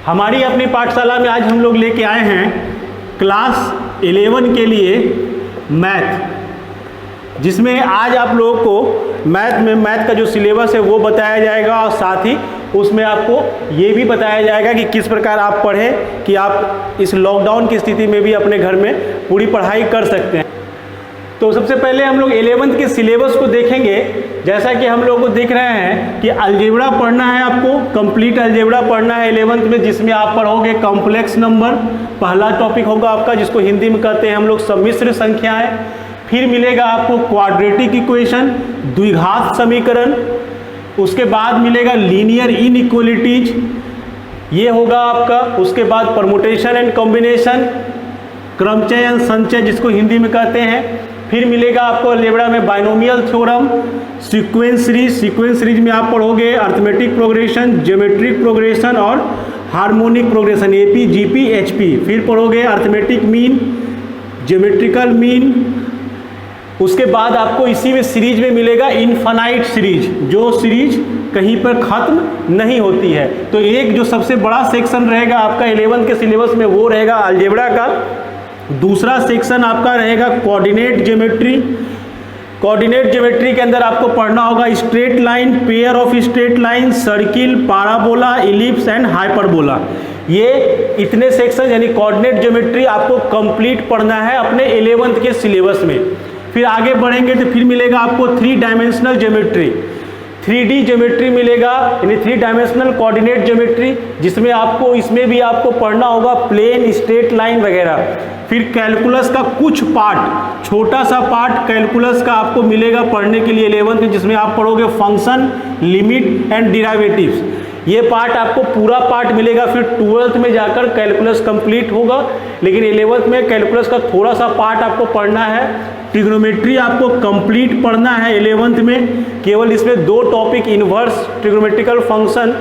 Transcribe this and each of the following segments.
हमारी अपनी पाठशाला में आज हम लोग लेके आए हैं क्लास 11 के लिए मैथ, जिसमें आज आप लोगों को मैथ का जो सिलेबस है वो बताया जाएगा और साथ ही उसमें आपको ये भी बताया जाएगा कि किस प्रकार आप पढ़ें कि आप इस लॉकडाउन की स्थिति में भी अपने घर में पूरी पढ़ाई कर सकते हैं। तो सबसे पहले हम लोग 11th के सिलेबस को देखेंगे। जैसा कि हम लोग को देख रहे हैं कि अलजेब्रा पढ़ना है, आपको कंप्लीट अलजेब्रा पढ़ना है 11th में, जिसमें आप पढ़ोगे कॉम्प्लेक्स नंबर, पहला टॉपिक होगा आपका, जिसको हिंदी में कहते हैं हम लोग सम्मिश्र संख्याएं। फिर मिलेगा आपको क्वाड्रेटिक इक्वेशन, द्विघात समीकरण। उसके बाद मिलेगा लीनियर इनइक्वालिटीज, ये होगा आपका। उसके बाद परमुटेशन एंड कॉम्बिनेशन, क्रमचयन संचय जिसको हिंदी में कहते हैं। फिर मिलेगा आपको अलजेब्रा में बाइनोमियल थ्योरम, सीक्वेंस सीरीज में आप पढ़ोगे अर्थमेटिक प्रोग्रेशन, ज्योमेट्रिक प्रोग्रेशन और harmonic progression, AP GP HP. फिर पढ़ोगे अर्थमेटिक मीन, ज्योमेट्रिकल मीन। उसके बाद आपको इसी में सीरीज में मिलेगा इनफाइनाइट सीरीज, जो सीरीज कहीं पर ख़त्म नहीं होती है। तो एक जो सबसे बड़ा सेक्शन रहेगा आपका 11th के सिलेबस में वो रहेगा अलजेब्रा का। दूसरा सेक्शन आपका रहेगा कोऑर्डिनेट ज्योमेट्री। कोऑर्डिनेट ज्योमेट्री के अंदर आपको पढ़ना होगा straight line, pair of straight line, circle, parabola, ellipse and hyperbola. ये इतने सेक्शन यानी कोऑर्डिनेट ज्योमेट्री आपको कंप्लीट पढ़ना है अपने 11th के सिलेबस में। फिर आगे बढ़ेंगे तो फिर मिलेगा आपको 3 डायमेंशनल ज्योमेट्री, 3D ज्योमेट्री मिलेगा, यानी 3 डायमेंशनल कोऑर्डिनेट ज्योमेट्री, जिसमें आपको इसमें भी आपको पढ़ना होगा प्लेन, स्ट्रेट लाइन वगैरह। फिर कैलकुलस का कुछ पार्ट, छोटा सा पार्ट कैलकुलस का आपको मिलेगा पढ़ने के लिए 11th में, जिसमें आप पढ़ोगे फंक्शन, लिमिट एंड डिराइवेटिव्स। ये पार्ट आपको पूरा पार्ट मिलेगा। फिर 12th में जाकर कैलकुलस कंप्लीट होगा, लेकिन 11th में कैलकुलस का थोड़ा सा पार्ट आपको पढ़ना है। ट्रिग्नोमेट्री आपको कंप्लीट पढ़ना है 11th में, केवल इसमें 2 टॉपिक, इन्वर्स ट्रिग्नोमेट्रिकल फंक्शन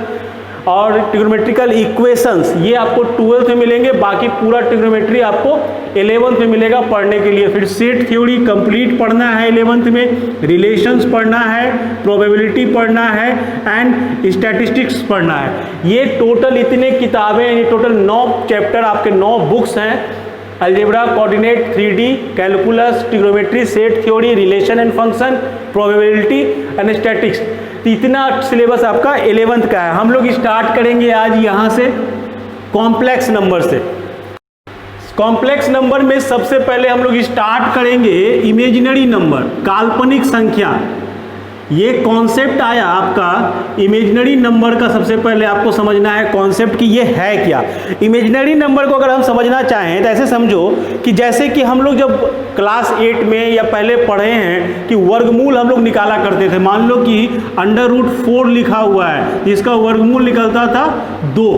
और ट्रिग्नोमेट्रिकल इक्वेशंस, ये आपको 12th में मिलेंगे। बाकी पूरा ट्रिग्नोमेट्री आपको 11th में मिलेगा पढ़ने के लिए। फिर सेट थ्योरी कंप्लीट पढ़ना है 11th में, रिलेशंस पढ़ना है, प्रोबेबिलिटी पढ़ना है एंड स्टैटिस्टिक्स पढ़ना है। ये टोटल इतने किताबें, ये टोटल 9 चैप्टर आपके 9 बुक्स हैं। Algebra, coordinate, 3D, calculus, trigonometry, set theory, relation and function, probability and statistics. तो इतना सिलेबस आपका 11th का है। हम लोग स्टार्ट करेंगे आज यहाँ से कॉम्प्लेक्स नंबर से। कॉम्प्लेक्स नंबर में सबसे पहले हम लोग स्टार्ट करेंगे इमेजिनरी नंबर, काल्पनिक संख्या। ये कॉन्सेप्ट आया आपका इमेजिनरी नंबर का। सबसे पहले आपको समझना है कॉन्सेप्ट कि ये है क्या। इमेजिनरी नंबर को अगर हम समझना चाहें तो ऐसे समझो कि जैसे कि हम लोग जब क्लास 8 में या पहले पढ़े हैं कि वर्गमूल हम लोग निकाला करते थे। मान लो कि √4 लिखा हुआ है, इसका वर्गमूल निकलता था 2।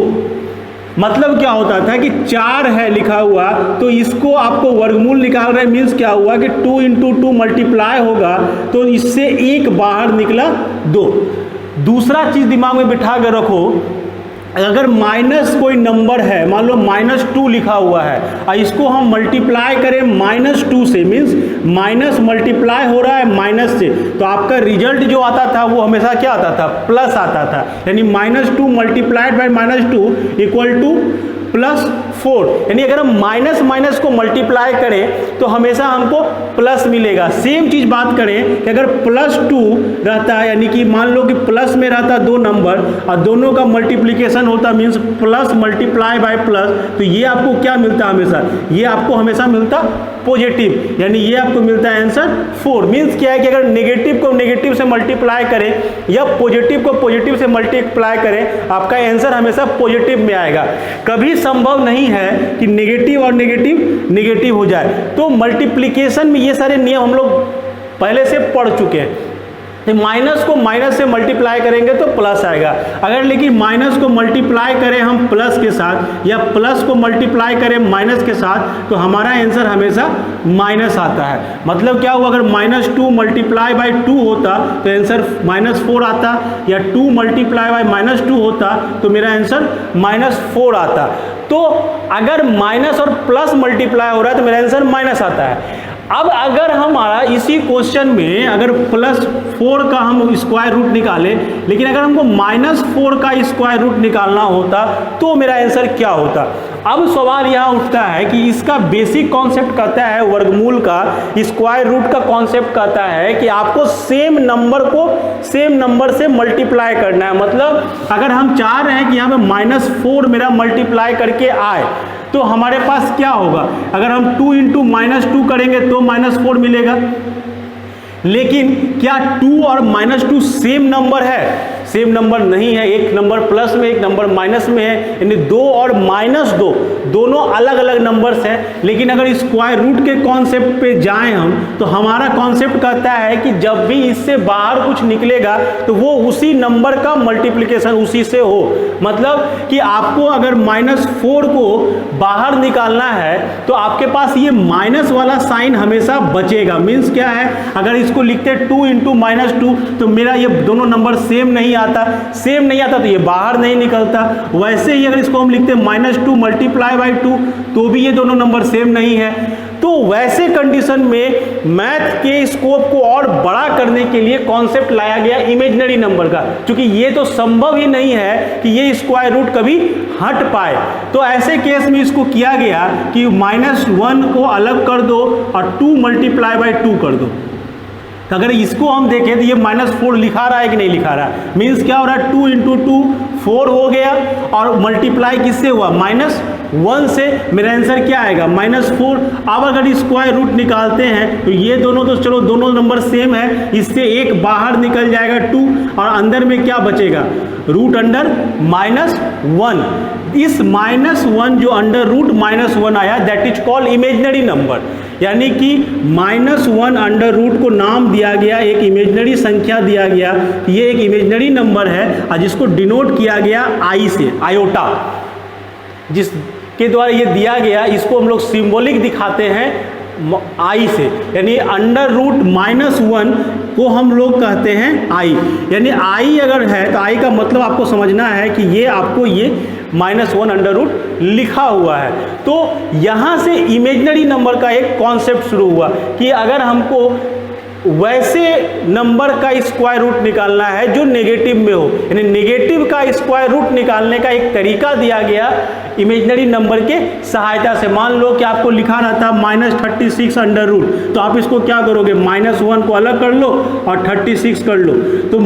मतलब क्या होता था कि 4 है लिखा हुआ, तो इसको आपको वर्गमूल निकाल रहे, मीन्स क्या हुआ कि 2 × 2 मल्टीप्लाई होगा, तो इससे 1 बाहर निकला 2। दूसरा चीज़ दिमाग में बिठा कर रखो, अगर माइनस कोई नंबर है, मान लो -2 लिखा हुआ है, और इसको हम मल्टीप्लाई करें -2 से, मीन्स माइनस मल्टीप्लाई हो रहा है माइनस से, तो आपका रिजल्ट जो आता था वो हमेशा क्या आता था, प्लस आता था। यानी -2 मल्टीप्लाइड बाय -2 = +4। यानी अगर हम माइनस माइनस को मल्टीप्लाई करें तो हमेशा हमको प्लस मिलेगा। सेम चीज़ बात करें कि अगर +2 रहता है, यानी कि मान लो कि प्लस में रहता 2 नंबर और दोनों का मल्टीप्लिकेशन होता, means plus multiply by plus, तो ये आपको क्या मिलता हमेशा, ये आपको हमेशा मिलता पॉजिटिव। यानी ये आपको मिलता है आंसर 4। मीन्स क्या है कि अगर नेगेटिव को नेगेटिव से मल्टीप्लाई करें या पॉजिटिव को पॉजिटिव से मल्टीप्लाई करें, आपका आंसर हमेशा पॉजिटिव में आएगा। कभी संभव नहीं है कि नेगेटिव और नेगेटिव नेगेटिव हो जाए। तो मल्टीप्लिकेशन में ये सारे नियम हम लोग पहले से पढ़ चुके हैं। माइनस को माइनस से मल्टीप्लाई करेंगे तो प्लस आएगा। अगर लेकिन माइनस को मल्टीप्लाई करें हम प्लस के साथ या प्लस को मल्टीप्लाई करें माइनस के साथ, तो हमारा आंसर हमेशा माइनस आता है। मतलब क्या हुआ, अगर -2 मल्टीप्लाई बाय 2 होता तो आंसर -4 आता, या 2 मल्टीप्लाई बाय -2 होता तो मेरा आंसर -4 आता। तो अगर माइनस और प्लस मल्टीप्लाई हो रहा है तो मेरा आंसर माइनस आता है। अब अगर हमारा इसी क्वेश्चन में अगर +4 का हम स्क्वायर रूट निकालें, लेकिन अगर हमको -4 का स्क्वायर रूट निकालना होता तो मेरा आंसर क्या होता। अब सवाल यहाँ उठता है कि इसका बेसिक कॉन्सेप्ट कहता है, वर्गमूल का स्क्वायर रूट का कॉन्सेप्ट कहता है कि आपको सेम नंबर को सेम नंबर से मल्टीप्लाई करना है। मतलब अगर हम चाह रहे हैं कि यहाँ पे -4 मेरा मल्टीप्लाई करके आए तो हमारे पास क्या होगा, अगर हम 2 × -2 करेंगे तो -4 मिलेगा। लेकिन क्या 2 और -2 सेम नंबर है? सेम नंबर नहीं है, एक नंबर प्लस में एक नंबर माइनस में है, यानी 2 और -2 दोनों अलग अलग नंबर्स हैं। लेकिन अगर स्क्वायर रूट के कॉन्सेप्ट पे जाएं हम तो हमारा कॉन्सेप्ट कहता है कि जब भी इससे बाहर कुछ निकलेगा तो वो उसी नंबर का मल्टीप्लिकेशन उसी से हो। मतलब कि आपको अगर -4 को बाहर निकालना है तो आपके पास ये माइनस वाला साइन हमेशा बचेगा। मीन्स क्या है, अगर इसको लिखते 2 × -2 तो मेरा ये दोनों नंबर सेम नहीं आता तो ये बाहर नहीं निकलता। वैसे ही अगर इसको हम लिखते -2 × 2 तो भी ये दोनों नंबर सेम नहीं है। तो वैसे कंडीशन में मैथ के स्कोप को और बड़ा करने के लिए कॉन्सेप्ट लाया गया इमेजिनरी नंबर का, क्योंकि ये तो संभव ही नहीं है कि ये स्क्वायर रूट कभी हट पाए। तो ऐसे केस में इसको किया गया कि -1 को अलग कर दो और 2 × 2 कर दो। तो अगर इसको हम देखें तो ये -4 लिखा रहा है कि नहीं लिखा रहा है। मीन्स क्या हो रहा है, 2 × 2 4 हो गया और मल्टीप्लाई किससे हुआ, -1 से। मेरा आंसर क्या आएगा, -4। अब अगर स्क्वायर रूट निकालते हैं तो ये दोनों तो चलो दोनों नंबर सेम है, इससे एक बाहर निकल जाएगा 2 और अंदर में क्या बचेगा, रूट अंडर -1। इस -1 जो अंडर रूट -1 आया that is called imaginary number, यानी कि -1 अंडर रूट को नाम दिया गया, एक इमेजिनरी संख्या दिया गया। ये एक इमेजिनरी नंबर है और जिसको डिनोट किया गया आई से, आयोटा जिसके द्वारा ये दिया गया, इसको हम लोग सिंबॉलिक दिखाते हैं आई से, यानी अंडर रूट -1 को हम लोग कहते हैं आई। यानी आई अगर है तो आई का मतलब आपको समझना है कि ये आपको ये -1 अंडर रूट लिखा हुआ है। तो यहाँ से इमेजिनरी नंबर का एक कॉन्सेप्ट शुरू हुआ कि अगर हमको वैसे नंबर का स्क्वायर रूट निकालना है जो नेगेटिव में हो, यानी नेगेटिव का स्क्वायर रूट निकालने का एक तरीका दिया गया इमेजिनरी नंबर के सहायता से। मान लो कि आपको लिखा रहता -36 अंडर रूट, तो आप इसको क्या करोगे, -1 को अलग कर लो और 36 कर लो, तो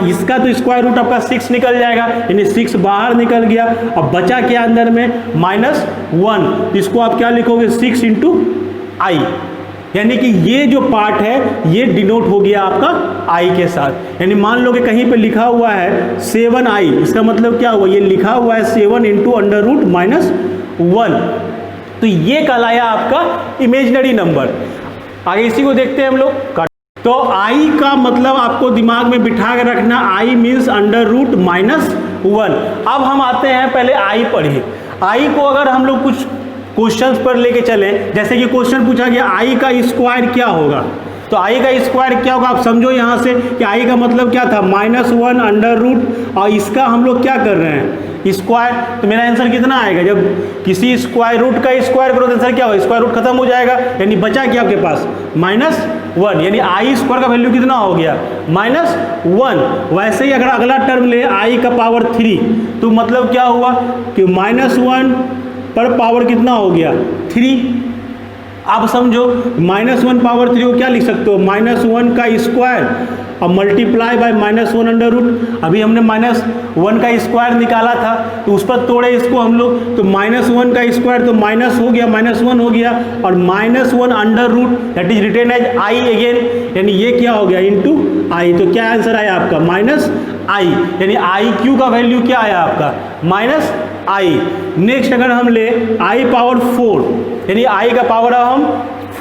इसका तो स्क्वायर रूट आपका 6 निकल जाएगा, यानी 6 बाहर निकल गया। अब बचा क्या अंदर में, -1। इसको आप क्या लिखोगे, 6 × I, यानी कि ये जो पार्ट है ये डिनोट हो गया आपका आई के साथ। यानी मान लो कि कहीं पे लिखा हुआ है 7i, इसका मतलब क्या हुआ, ये लिखा हुआ है 7 × अंडर रूट -1, तो ये कहलाया आपका इमेजिनरी नंबर। आगे इसी को देखते हैं हम लोग। तो आई का मतलब आपको दिमाग में बिठा के रखना, आई मीन्स अंडर रूट -1। अब हम आते हैं, पहले आई पढ़िए। आई को अगर हम लोग कुछ क्वेश्चंस पर लेके चले, जैसे कि क्वेश्चन पूछा गया आई का स्क्वायर क्या होगा, तो आई का स्क्वायर क्या होगा, आप समझो यहाँ से कि आई का मतलब क्या था, -1 अंडर रूट, और इसका हम लोग क्या कर रहे हैं, स्क्वायर। तो मेरा आंसर कितना आएगा, जब किसी स्क्वायर रूट का स्क्वायर करो तो आंसर क्या होगा, स्क्वायर रूट खत्म हो जाएगा, यानी बचा क्या आपके पास, -1, यानी आई स्क्वायर का वैल्यू कितना हो गया, -1। वैसे ही अगर अगला टर्म ले आई का पावर 3, तो मतलब क्या हुआ कि -1 पर पावर कितना हो गया, 3। आप समझो -1 पावर 3 को क्या लिख सकते हो, -1 का स्क्वायर और मल्टीप्लाई बाय -1 अंडर रूट। अभी हमने -1 का स्क्वायर निकाला था तो उस पर तोड़े इसको हम लोग, तो -1 का स्क्वायर तो माइनस हो गया, -1 हो गया, और -1 under root that is written as i again, यानी ये क्या हो गया, इंटू आई। तो क्या आंसर आया आपका, -i, यानी आई क्यू का वैल्यू क्या आया आपका, -i। नेक्स्ट अगर हम ले आई पावर 4, यानी आई का पावर अब हम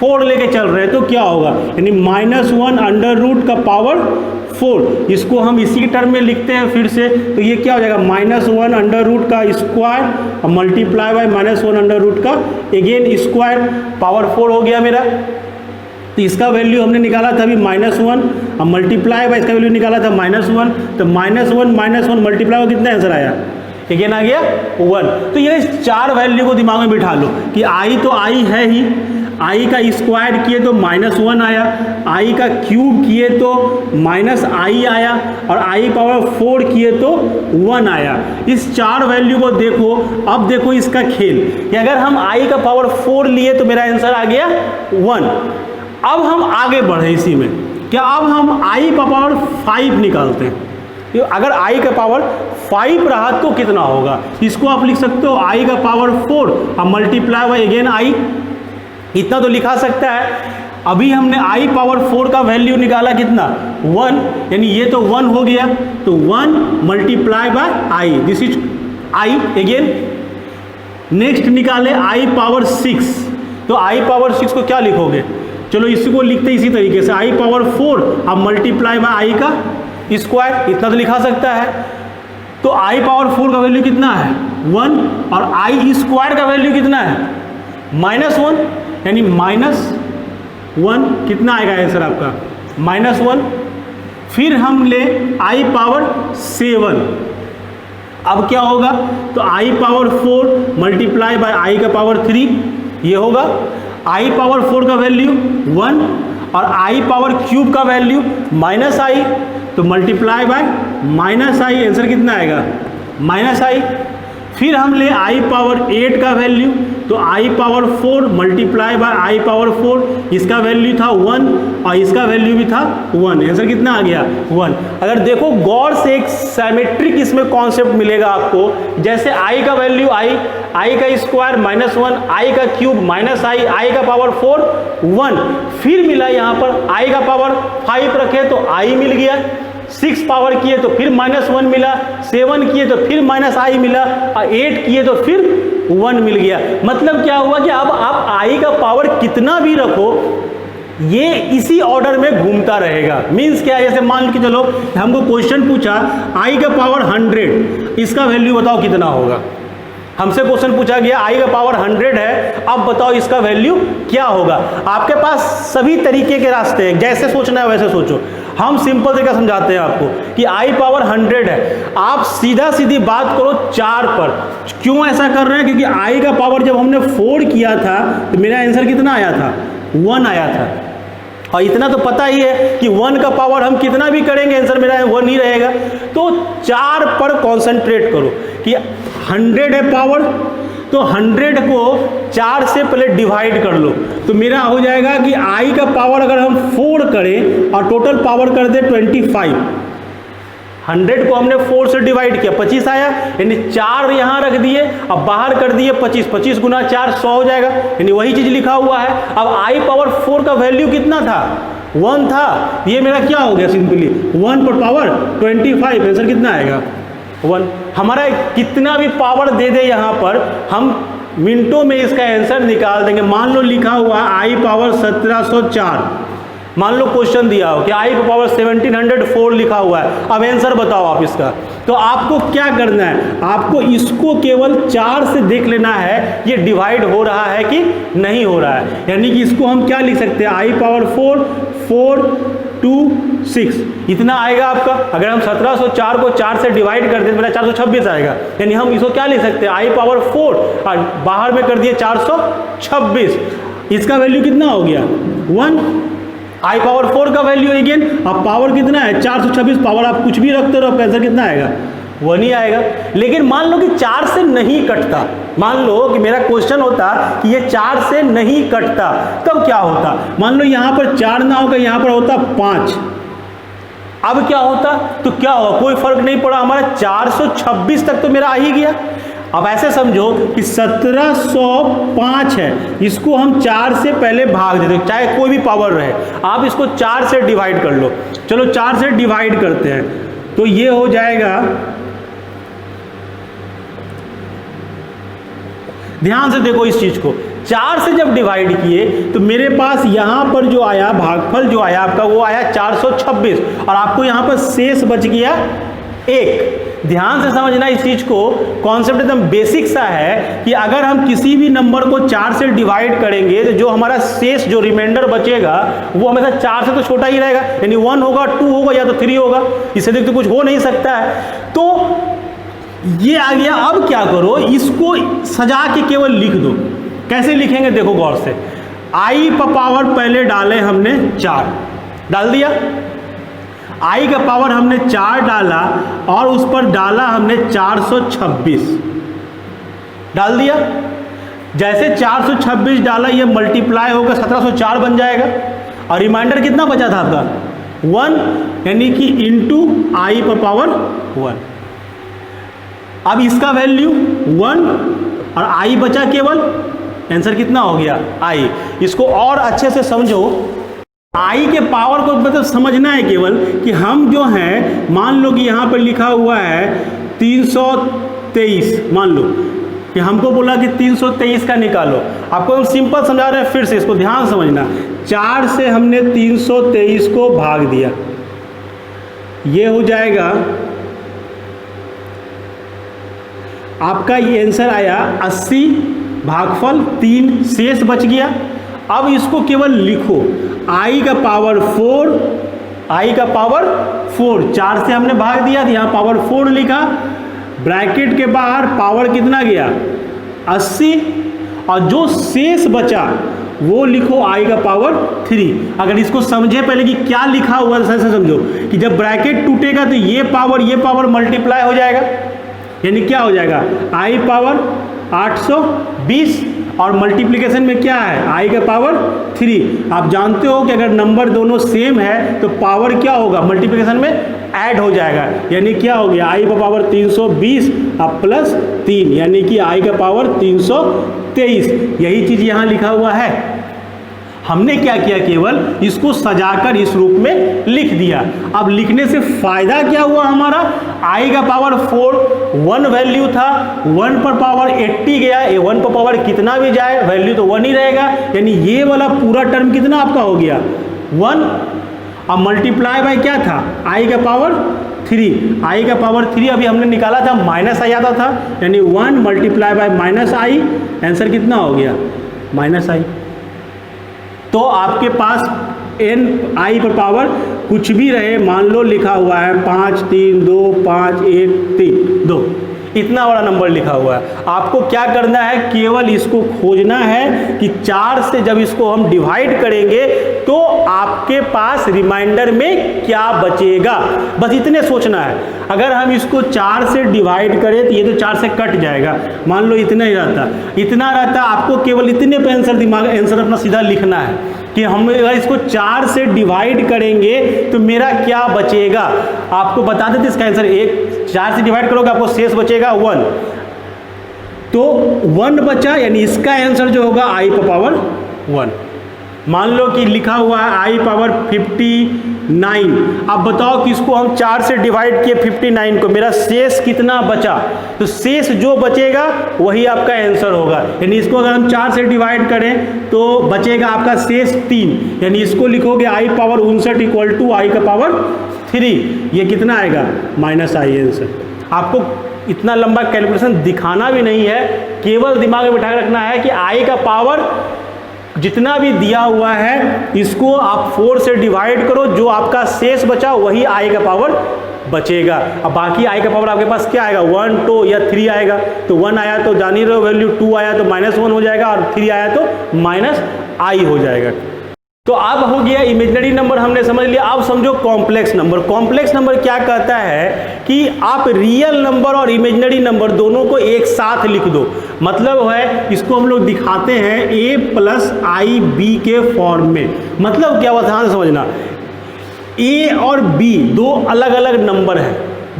4 लेके चल रहे हैं, तो क्या होगा, यानी -1 अंडर रूट का पावर 4। इसको हम इसी टर्म में लिखते हैं फिर से, तो ये क्या हो जाएगा, -1 अंडर रूट का स्क्वायर और मल्टीप्लाई बाय -1 अंडर रूट का अगेन स्क्वायर, पावर 4 हो गया मेरा। तो इसका वैल्यू हमने निकाला था अभी -1 और मल्टीप्लाई बाय इसका वैल्यू निकाला था -1, तो -1 मल्टीप्लाई कितना आंसर आया, अगेन आ गया 1। तो ये 4 वैल्यू को दिमाग में बिठा लो कि आई तो आई है ही, आई का स्क्वायर किए तो -1 आया, आई का क्यूब किए तो -i आया, और आई पावर 4 किए तो 1 आया। इस 4 वैल्यू को देखो। अब देखो इसका खेल कि अगर हम आई का पावर 4 लिए तो मेरा आंसर आ गया 1। अब हम आगे बढ़े इसी में, क्या अब हम आई का पावर 5 निकालते हैं। अगर आई का पावर 5 रहा तो कितना होगा, इसको आप लिख सकते हो आई का पावर 4 और मल्टीप्लाई बाय अगेन आई, इतना तो लिखा सकता है। अभी हमने आई पावर 4 का वैल्यू निकाला कितना 1, यानी ये तो 1 हो गया, तो 1 multiply by I, this is I again. Next निकाले आई पावर 6, तो आई पावर 6 को क्या लिखोगे, चलो इसको लिखते इसी तरीके से, आई पावर 4 अब मल्टीप्लाई बाय आई का स्क्वायर, इतना तो लिखा सकता है। तो आई पावर 4 का वैल्यू कितना है 1, और आई स्क्वायर का वैल्यू कितना है -1, यानी -1 कितना आएगा आंसर आपका -1। फिर हम ले आई पावर 7, अब क्या होगा, तो आई पावर 4 मल्टीप्लाई बाय आई का पावर 3, ये होगा। आई पावर 4 का वैल्यू 1 और आई पावर क्यूब का वैल्यू -i, तो मल्टीप्लाई बाय -i, आंसर कितना आएगा -i। फिर हम ले आई पावर 8 का वैल्यू, तो I power 4 multiply by I power 4, इसका वैल्यू था 1 और इसका वैल्यू भी था 1, आंसर कितना आ गया 1। अगर देखो गौर से एक सिमेट्रिक इसमें कॉन्सेप्ट मिलेगा आपको, जैसे आई का वैल्यू आई का स्क्वायर -1, आई का क्यूब -i, आई का पावर 4 1, फिर मिला यहाँ पर आई का पावर 5 रखे तो आई मिल गया, 6 पावर किए तो फिर -1 मिला, 7 किए तो फिर -i मिला, और 8 किए तो फिर 1 मिल गया। मतलब क्या हुआ कि अब आप आई का पावर कितना भी रखो ये इसी ऑर्डर में घूमता रहेगा। मीन्स क्या है, जैसे मान के चलो हमको क्वेश्चन पूछा आई का पावर 100, इसका वैल्यू बताओ कितना होगा। हमसे क्वेश्चन पूछा गया आई का पावर 100 है, अब बताओ इसका वैल्यू क्या होगा। आपके पास सभी तरीके के रास्ते हैं, जैसे सोचना है वैसे सोचो। हम सिंपल तरीका समझाते हैं आपको कि आई पावर 100 है, आप सीधा सीधी बात करो 4 पर। क्यों ऐसा कर रहे हैं, क्योंकि आई का पावर जब हमने 4 किया था तो मेरा आंसर कितना आया था 1 आया था, और इतना तो पता ही है कि 1 का पावर हम कितना भी करेंगे आंसर मेरा 1 ही रहेगा। तो 4 पर कॉन्सेंट्रेट करो कि 100 है पावर, तो 100 को 4 से पहले डिवाइड कर लो, तो मेरा हो जाएगा कि आई का पावर अगर हम 4 करें और टोटल पावर कर दे 25, 100 को हमने 4 से डिवाइड किया 25 आया, यानी 4 यहाँ रख दिए, अब बाहर कर दिए 25, 25 गुना 4 100 हो जाएगा, यानी वही चीज़ लिखा हुआ है। अब आई पावर 4 का वैल्यू कितना था 1 था, ये मेरा क्या हो गया सिंपली 1 पर पावर 25, आंसर कितना आएगा 1। हमारा कितना भी पावर दे दे यहाँ पर हम मिनटों में इसका आंसर निकाल देंगे। मान लो लिखा हुआ है आई पावर 1704, मान लो क्वेश्चन दिया हो कि आई पावर 1704 लिखा हुआ है, अब आंसर बताओ आप इसका। तो आपको क्या करना है, आपको इसको केवल 4 से देख लेना है ये डिवाइड हो रहा है कि नहीं हो रहा है, यानी कि इसको हम क्या लिख सकते हैं आई पावर 4 4 2 6 इतना आएगा आपका। अगर हम 1704 को 4 से डिवाइड कर दें तो मेरा 426 आएगा, यानी हम इसको क्या लिख सकते हैं आई पावर 4 और बाहर में कर दिए 426, इसका वैल्यू कितना हो गया 1। आई पावर 4 का वैल्यू अगेन, अब पावर कितना है 426, पावर आप कुछ भी रखते रहो आपका आंसर कितना आएगा 1 ही आएगा। लेकिन मान लो कि 4 से नहीं कटता, मान लो कि मेरा क्वेश्चन होता कि ये 4 से नहीं कटता, तब क्या होता, मान लो यहाँ पर 4 ना होगा, यहाँ पर होता 5, अब क्या होता, तो क्या होगा कोई फर्क नहीं पड़ा, हमारा 426 तक तो मेरा आ ही गया। अब ऐसे समझो कि 1705 है, इसको हम 4 से पहले भाग देते, चाहे कोई भी पावर रहे, आप इसको 4 से डिवाइड कर लो। चलो 4 से डिवाइड करते हैं, तो ये हो जाएगा, ध्यान से देखो इस चीज को, 4 से जब डिवाइड किए तो मेरे पास यहाँ पर जो आया भागफल जो आया आपका वो आया 426, और आपको यहाँ पर शेष बच गया 1। ध्यान से समझना इस चीज को, कॉन्सेप्ट एकदम बेसिक सा है कि अगर हम किसी भी नंबर को 4 से डिवाइड करेंगे तो जो हमारा शेष जो रिमाइंडर बचेगा वो हमेशा 4 से तो छोटा ही रहेगा, यानी 1 होगा 2 होगा या तो 3 होगा, इससे देख तो कुछ हो नहीं सकता है। तो ये आ गया। अब क्या करो, इसको सजा के केवल लिख दो। कैसे लिखेंगे देखो गौर से, आई पर पावर पहले डाले हमने 4, डाल दिया। आई का पावर हमने 4 डाला और उस पर डाला हमने 426, डाल दिया। जैसे 426 डाला ये मल्टीप्लाई होकर 1704 बन जाएगा और रिमाइंडर कितना बचा था आपका 1, यानी कि इंटू आई पर पावर 1। अब इसका वैल्यू 1 और आई बचा केवल, आंसर कितना हो गया आई। इसको और अच्छे से समझो, आई के पावर को मतलब समझना है केवल कि हम जो हैं, मान लो कि यहाँ पर लिखा हुआ है 323, मान लो कि हमको बोला कि 323 का निकालो। आपको हम सिंपल समझा रहे हैं, फिर से इसको ध्यान समझना। 4 से हमने 323 को भाग दिया, ये हो जाएगा आपका, ये आंसर आया 80 भागफल 3, शेष बच गया। अब इसको केवल लिखो, आई का पावर 4, आई का पावर 4, 4 से हमने भाग दिया तो यहाँ पावर 4 लिखा, ब्रैकेट के बाहर पावर कितना गया 80, और जो शेष बचा वो लिखो आई का पावर 3। अगर इसको समझे पहले कि क्या लिखा हुआ है, सही से समझो कि जब ब्रैकेट टूटेगा तो ये पावर मल्टीप्लाई हो जाएगा, यानी क्या हो जाएगा आई पावर 820 और मल्टीप्लिकेशन में क्या है आई का पावर 3। आप जानते हो कि अगर नंबर दोनों सेम है तो पावर क्या होगा मल्टीप्लिकेशन में ऐड हो जाएगा, यानी क्या हो गया आई का पावर 320 अब प्लस 3, यानी कि आई का पावर 323। यही चीज़ यहाँ लिखा हुआ है। हमने क्या किया, केवल इसको सजाकर इस रूप में लिख दिया। अब लिखने से फायदा क्या हुआ हमारा, आई का पावर 4 1 वैल्यू था, 1 पर पावर 80 गया, ये 1 पर पावर कितना भी जाए वैल्यू तो 1 ही रहेगा, यानी ये वाला पूरा टर्म कितना आपका हो गया 1। अब मल्टीप्लाई बाय क्या था आई का पावर 3, आई का पावर 3 अभी हमने निकाला था, माइनस आई आता था, यानी 1 multiply by minus I, answer कितना हो गया माइनस आई। तो आपके पास एन आई पर पावर कुछ भी रहे, मान लो लिखा हुआ है 5 3 2 5 1 3 2, इतना बड़ा नंबर लिखा हुआ है। आपको क्या करना है, केवल इसको खोजना है कि 4 से जब इसको हम डिवाइड करेंगे तो आपके पास रिमाइंडर में क्या बचेगा, बस इतने सोचना है। अगर हम इसको 4 से डिवाइड करें तो ये तो 4 से कट जाएगा, मान लो इतना ही रहता, आपको केवल इतने पे आंसर अपना सीधा लिखना है कि हम अगर इसको 4 से डिवाइड करेंगे तो मेरा क्या बचेगा। आपको बता देते इसका आंसर, 4 से डिवाइड करोगे आपको शेष बचेगा 1, तो 1 बचा, यानी इसका आंसर जो होगा आई पर पावर 1। मान लो कि लिखा हुआ है आई पावर 59, अब बताओ कि इसको हम 4 से डिवाइड किए 59 को, मेरा शेष कितना बचा, तो शेष जो बचेगा वही आपका आंसर होगा। यानी इसको अगर हम 4 से डिवाइड करें तो बचेगा आपका शेष 3, यानी इसको लिखोगे आई पावर 59 इक्वल टू आई का पावर 3, ये कितना आएगा माइनस आई आंसर। आपको इतना लंबा कैलकुलेशन दिखाना भी नहीं है, केवल दिमाग में बिठा रखना है कि आई का पावर जितना भी दिया हुआ है इसको आप 4 से डिवाइड करो, जो आपका शेष बचा वही आई का पावर बचेगा। अब बाकी आई का पावर आपके पास क्या आएगा 1 2 या 3 आएगा, तो 1 आया तो जान ही रहे हो वैल्यू, 2 आया तो -1 हो जाएगा और 3 आया तो माइनस आई हो जाएगा। तो अब हो गया इमेजिनरी नंबर हमने समझ लिया। अब समझो कॉम्प्लेक्स नंबर। कॉम्प्लेक्स नंबर क्या कहता है कि आप रियल नंबर और इमेजिनरी नंबर दोनों को एक साथ लिख दो। मतलब है इसको हम लोग दिखाते हैं a प्लस आई बी के फॉर्म में। मतलब क्या हुआ ध्यान से समझना, a और b दो अलग अलग नंबर हैं,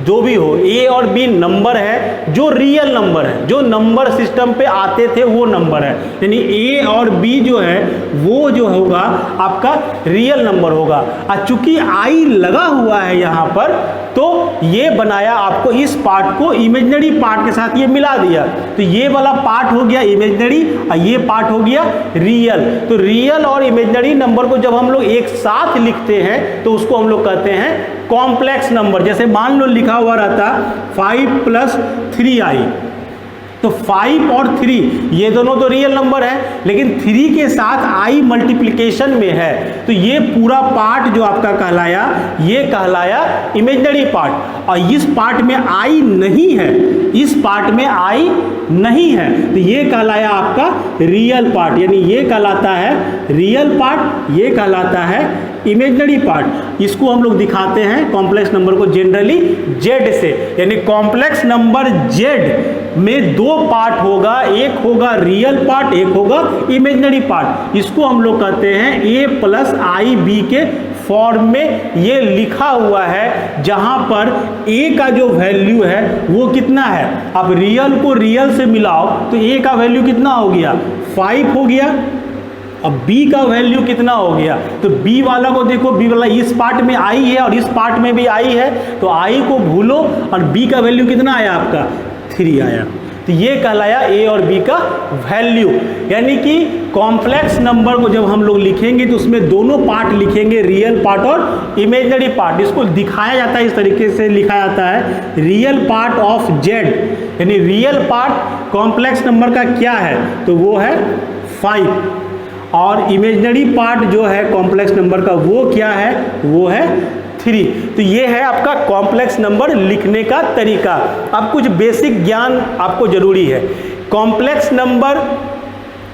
जो भी हो a और b नंबर है जो रियल नंबर है, जो नंबर सिस्टम पे आते थे वो नंबर है। यानी a और b जो है वो जो होगा आपका रियल नंबर होगा। और चूंकि i लगा हुआ है यहाँ पर तो ये बनाया आपको इस पार्ट को इमेजिनरी पार्ट के साथ ये मिला दिया, तो ये वाला पार्ट हो गया इमेजिनरी और ये पार्ट हो गया रियल। तो रियल और इमेजिनरी नंबर को जब हम लोग एक साथ लिखते हैं तो उसको हम लोग कहते हैं कॉम्प्लेक्स नंबर। जैसे मान लो लिखा हुआ रहता 5 + 3i, तो 5 और 3 ये दोनों तो रियल नंबर है, लेकिन 3 के साथ i मल्टीप्लिकेशन में है, तो ये पूरा पार्ट जो आपका कहलाया, ये कहलाया इमेजिनरी पार्ट। और इस पार्ट में i नहीं है, इस पार्ट में i नहीं है, तो ये कहलाया आपका रियल पार्ट, यानी ये कहलाता है रियल पार्ट, ये कहलाता है इमेजिनरी पार्ट। इसको हम लोग दिखाते हैं कॉम्प्लेक्स नंबर को जनरली z से, यानी कॉम्प्लेक्स नंबर z में दो पार्ट होगा, एक होगा रियल पार्ट, एक होगा इमेजिनरी पार्ट। इसको हम लोग कहते हैं a प्लस आई बी के फॉर्म में ये लिखा हुआ है, जहां पर a का जो वैल्यू है वो कितना है। अब रियल को रियल से मिलाओ तो a का वैल्यू कितना हो गया, 5 हो गया। अब b का वैल्यू कितना हो गया, तो b वाला को देखो, b वाला इस पार्ट में i है और इस पार्ट में भी i है, तो i को भूलो और b का वैल्यू कितना आया आपका, 3 आया। तो ये कहलाया a और b का वैल्यू। यानी कि कॉम्प्लेक्स नंबर को जब हम लोग लिखेंगे तो उसमें दोनों पार्ट लिखेंगे, रियल पार्ट और इमेजिनरी पार्ट। इसको दिखाया जाता है, इस तरीके से लिखा जाता है, रियल पार्ट ऑफ z, यानी रियल पार्ट कॉम्प्लेक्स नंबर का क्या है, तो वो है 5, और इमेजिनरी पार्ट जो है कॉम्प्लेक्स नंबर का वो क्या है, वो है 3। तो ये है आपका कॉम्प्लेक्स नंबर लिखने का तरीका। अब कुछ बेसिक ज्ञान आपको जरूरी है। कॉम्प्लेक्स नंबर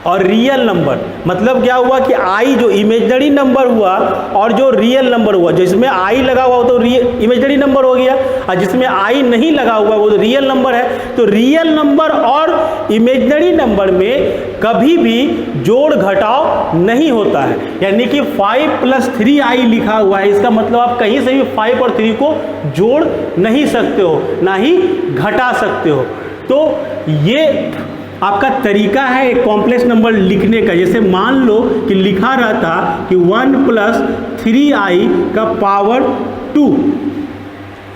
और रियल नंबर मतलब क्या हुआ कि i जो इमेजिनरी नंबर हुआ और जो रियल नंबर हुआ, जिसमें i लगा हुआ तो इमेजिनरी नंबर हो गया, और जिसमें i नहीं लगा हुआ वो तो रियल नंबर है। तो रियल नंबर और इमेजिनरी नंबर में कभी भी जोड़ घटाव नहीं होता है। यानी कि 5 + 3i लिखा हुआ है, इसका मतलब आप कहीं से भी 5 और 3 को जोड़ नहीं सकते हो, ना ही घटा सकते हो। तो ये आपका तरीका है एक कॉम्प्लेक्स नंबर लिखने का। जैसे मान लो कि लिखा रहता कि 1 + 3i का पावर 2,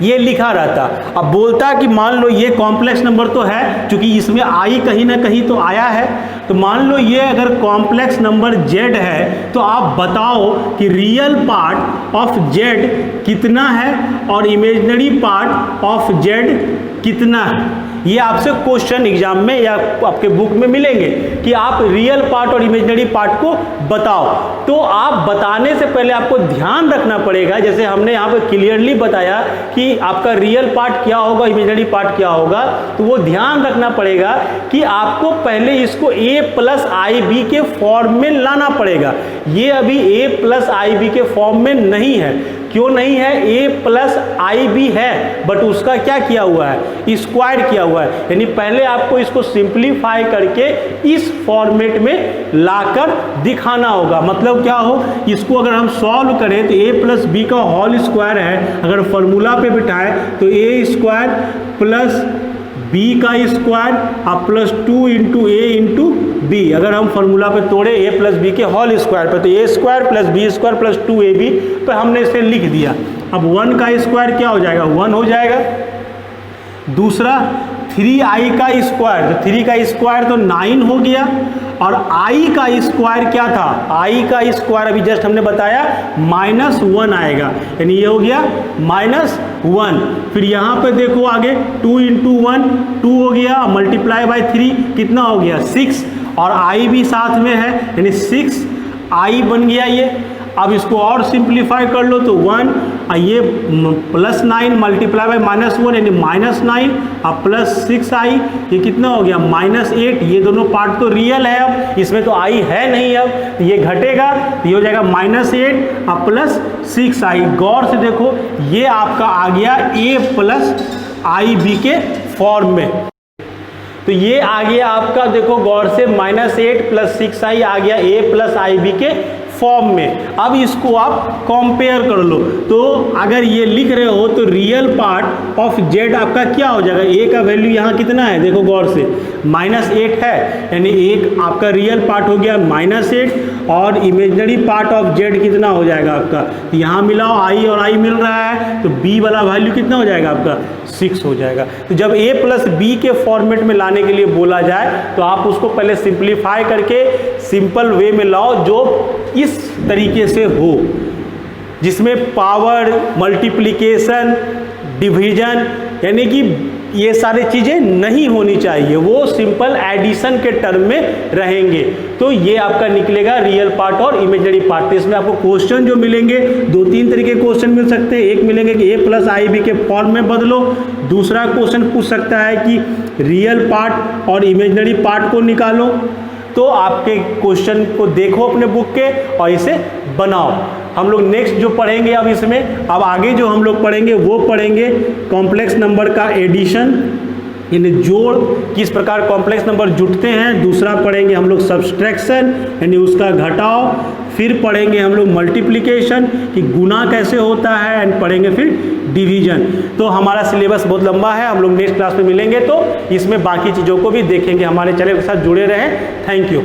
ये लिखा रहता। अब बोलता कि मान लो ये कॉम्प्लेक्स नंबर तो है, क्योंकि इसमें i कहीं ना कहीं तो आया है, तो मान लो ये अगर कॉम्प्लेक्स नंबर z है तो आप बताओ कि रियल पार्ट ऑफ z कितना है और इमेजिनरी पार्ट ऑफ z कितना है। ये आपसे क्वेश्चन एग्जाम में या आपके बुक में मिलेंगे कि आप रियल पार्ट और इमेजिनरी पार्ट को बताओ। तो आप बताने से पहले आपको ध्यान रखना पड़ेगा, जैसे हमने यहाँ पे क्लियरली बताया कि आपका रियल पार्ट क्या होगा, इमेजिनरी पार्ट क्या होगा, तो वो ध्यान रखना पड़ेगा कि आपको पहले इसको a + ib के फॉर्म में लाना पड़ेगा। ये अभी a + ib के फॉर्म में नहीं है। क्यों नहीं है, a + ib है, बट उसका क्या किया हुआ है, स्क्वायर किया हुआ है। यानी पहले आपको इसको सिंप्लीफाई करके इस फॉर्मेट में लाकर दिखाना होगा। मतलब क्या हो, इसको अगर हम सॉल्व करें तो a + b का होल स्क्वायर है, अगर फॉर्मूला पे बिठाएं तो a² + b का स्क्वायर और +2 × a × b। अगर हम फॉर्मूला पे तोड़े a + b के होल स्क्वायर पे, तो a² + b² + 2ab पे हमने इसे लिख दिया। अब 1 का स्क्वायर क्या हो जाएगा, 1 हो जाएगा। दूसरा 3i का स्क्वायर, तो 3 का स्क्वायर तो 9 हो गया, और i का स्क्वायर क्या था, i का स्क्वायर अभी जस्ट हमने बताया -1 आएगा, यानी ये हो गया -1। फिर यहाँ पे देखो आगे 2 × 1 2 हो गया, × 3 कितना हो गया 6, और i भी साथ में है, यानी 6i बन गया ये। अब इसको और सिंप्लीफाई कर लो तो 1, ये +9 × -1 यानी -9 और +6i, ये कितना हो गया -8। ये दोनों पार्ट तो रियल है, अब इसमें तो i है नहीं, अब ये घटेगा, ये हो जाएगा -8 और +6i। गौर से देखो ये आपका आ गया a + ib के फॉर्म में। तो ये आ गया आपका, देखो गौर से -8 + 6i आ गया a + ib के फॉर्म में। अब इसको आप कंपेयर कर लो, तो अगर ये लिख रहे हो तो रियल पार्ट ऑफ z आपका क्या हो जाएगा, a का वैल्यू यहाँ कितना है, देखो गौर से -8 है, यानी एक आपका रियल पार्ट हो गया -8, और इमेजिनरी पार्ट ऑफ z कितना हो जाएगा आपका, यहाँ मिलाओ i और i मिल रहा है, तो b वाला वैल्यू कितना हो जाएगा आपका 6 हो जाएगा। तो जब a + b के फॉर्मेट में लाने के लिए बोला जाए तो आप उसको पहले सिंप्लीफाई करके सिंपल वे में लाओ, जो इस तरीके से हो, जिसमें पावर, मल्टीप्लिकेशन, डिवीजन, यानी कि ये सारी चीज़ें नहीं होनी चाहिए, वो सिंपल एडिशन के टर्म में रहेंगे। तो ये आपका निकलेगा रियल पार्ट और इमेजिनरी पार्ट। इसमें आपको क्वेश्चन जो मिलेंगे, 2-3 तरीके के क्वेश्चन मिल सकते हैं। एक मिलेंगे कि a प्लस आई बी के फॉर्म में बदलो। दूसरा क्वेश्चन पूछ सकता है कि रियल पार्ट और इमेजिनरी पार्ट को निकालो। तो आपके क्वेश्चन को देखो अपने बुक के और इसे बनाओ। हम लोग नेक्स्ट जो पढ़ेंगे अब आगे जो हम लोग पढ़ेंगे वो पढ़ेंगे कॉम्प्लेक्स नंबर का एडिशन, यानी जोड़, किस प्रकार कॉम्प्लेक्स नंबर जुड़ते हैं। दूसरा पढ़ेंगे हम लोग सब्सट्रैक्शन, यानी उसका घटाव। फिर पढ़ेंगे हम लोग मल्टीप्लिकेशन, कि गुना कैसे होता है, एंड पढ़ेंगे फिर डिवीजन। तो हमारा सिलेबस बहुत लंबा है, हम लोग नेक्स्ट क्लास में मिलेंगे तो इसमें बाकी चीज़ों को भी देखेंगे। हमारे चैनल के साथ जुड़े रहें। Thank you.